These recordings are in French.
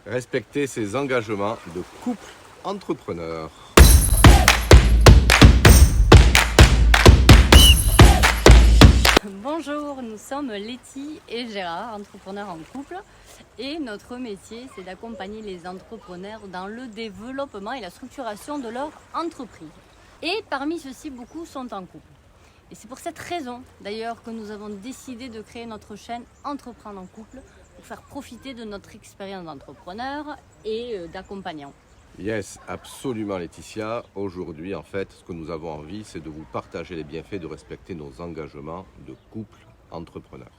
Respecter ses engagements de couple entrepreneur. Bonjour, nous sommes Letty et Gérard, entrepreneurs en couple. Et notre métier, c'est d'accompagner les entrepreneurs dans le développement et la structuration de leur entreprise. Et parmi ceux-ci, beaucoup sont en couple. Et c'est pour cette raison, d'ailleurs, que nous avons décidé de créer notre chaîne Entreprendre en couple pour faire profiter de notre expérience d'entrepreneur et d'accompagnant. Yes, absolument Laetitia. Aujourd'hui, en fait, ce que nous avons envie, c'est de vous partager les bienfaits de respecter nos engagements de couple entrepreneur.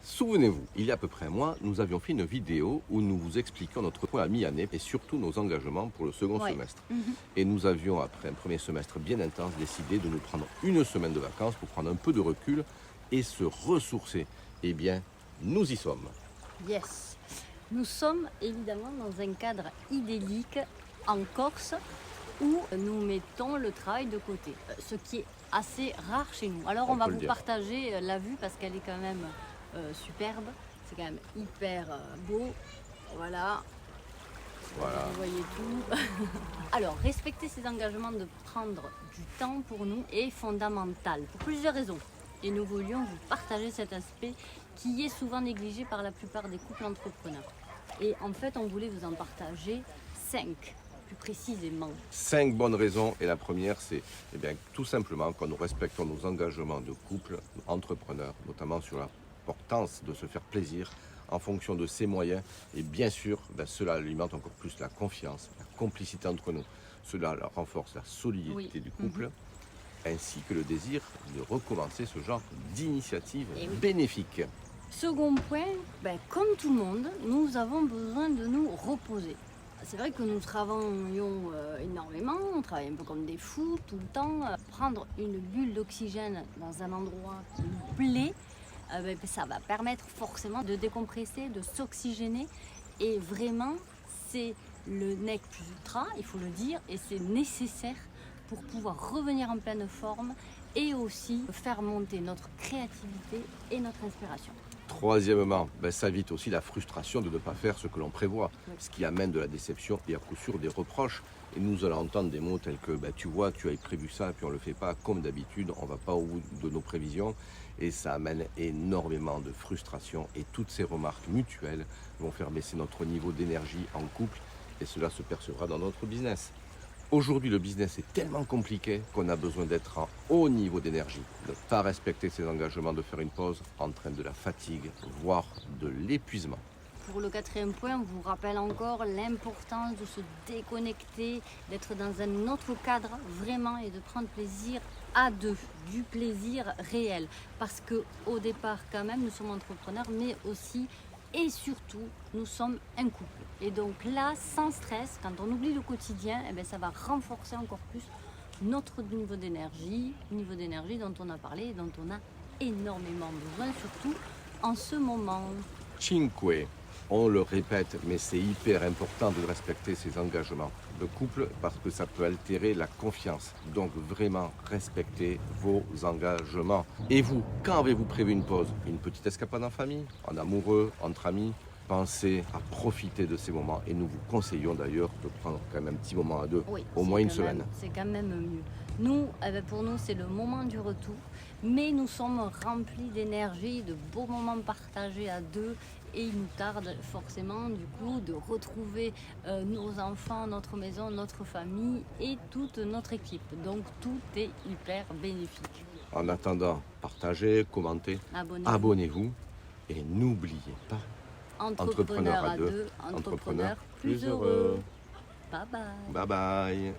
Souvenez-vous, il y a à peu près un mois, nous avions fait une vidéo où nous vous expliquions notre point à mi-année et surtout nos engagements pour le second semestre. Et nous avions, après un premier semestre bien intense, décidé de nous prendre une semaine de vacances pour prendre un peu de recul et se ressourcer. Eh bien, nous y sommes. Yes. Nous sommes évidemment dans un cadre idyllique en Corse où nous mettons le travail de côté, ce qui est assez rare chez nous. Alors on va vous partager la vue parce qu'elle est quand même superbe, c'est quand même hyper beau. Voilà. Vous voyez tout. Alors, respecter ses engagements de prendre du temps pour nous est fondamental pour plusieurs raisons. Et nous voulions vous partager cet aspect qui est souvent négligé par la plupart des couples entrepreneurs. Et en fait, on voulait vous en partager 5, plus précisément. 5 bonnes raisons. Et la première, c'est tout simplement quand nous respectons nos engagements de couple entrepreneur, notamment sur l'importance de se faire plaisir en fonction de ses moyens. Et bien sûr, cela alimente encore plus la confiance, la complicité entre nous. Cela renforce la solidité du couple. Ainsi que le désir de recommencer ce genre d'initiative bénéfique. Second point, comme tout le monde, nous avons besoin de nous reposer. C'est vrai que nous travaillons énormément, on travaille un peu comme des fous tout le temps. Prendre une bulle d'oxygène dans un endroit qui nous plaît, ça va permettre forcément de décompresser, de s'oxygéner. Et vraiment, c'est le nec plus ultra, il faut le dire, et c'est nécessaire pour pouvoir revenir en pleine forme et aussi faire monter notre créativité et notre inspiration. Troisièmement, ça évite aussi la frustration de ne pas faire ce que l'on prévoit, ce qui amène de la déception et à coup sûr des reproches. Et nous allons entendre des mots tels que tu vois, tu avais prévu ça, puis on ne le fait pas comme d'habitude, on ne va pas au bout de nos prévisions. Et ça amène énormément de frustration. Et toutes ces remarques mutuelles vont faire baisser notre niveau d'énergie en couple et cela se percevra dans notre business. Aujourd'hui, le business est tellement compliqué qu'on a besoin d'être en haut niveau d'énergie. Ne pas respecter ses engagements, de faire une pause, entraîne de la fatigue, voire de l'épuisement. Pour le 4e point, on vous rappelle encore l'importance de se déconnecter, d'être dans un autre cadre vraiment et de prendre plaisir à deux, du plaisir réel. Parce qu'au départ, quand même, nous sommes entrepreneurs, mais aussi et surtout, nous sommes un couple. Et donc là, sans stress, quand on oublie le quotidien, ça va renforcer encore plus notre niveau d'énergie dont on a parlé et dont on a énormément besoin, surtout en ce moment. Cinque. On le répète, mais c'est hyper important de respecter ses engagements de couple parce que ça peut altérer la confiance. Donc vraiment, respectez vos engagements. Et vous, quand avez-vous prévu une pause? Une petite escapade en famille, en amoureux, entre amis? Pensez à profiter de ces moments et nous vous conseillons d'ailleurs de prendre quand même un petit moment à deux, au moins une semaine. C'est quand même mieux. Nous, pour nous, c'est le moment du retour, mais nous sommes remplis d'énergie, de beaux moments partagés à deux et il nous tarde forcément du coup de retrouver nos enfants, notre maison, notre famille et toute notre équipe. Donc tout est hyper bénéfique. En attendant, partagez, commentez, abonnez-vous et n'oubliez pas, entrepreneurs à deux, entrepreneurs plus heureux. Bye bye. Bye bye.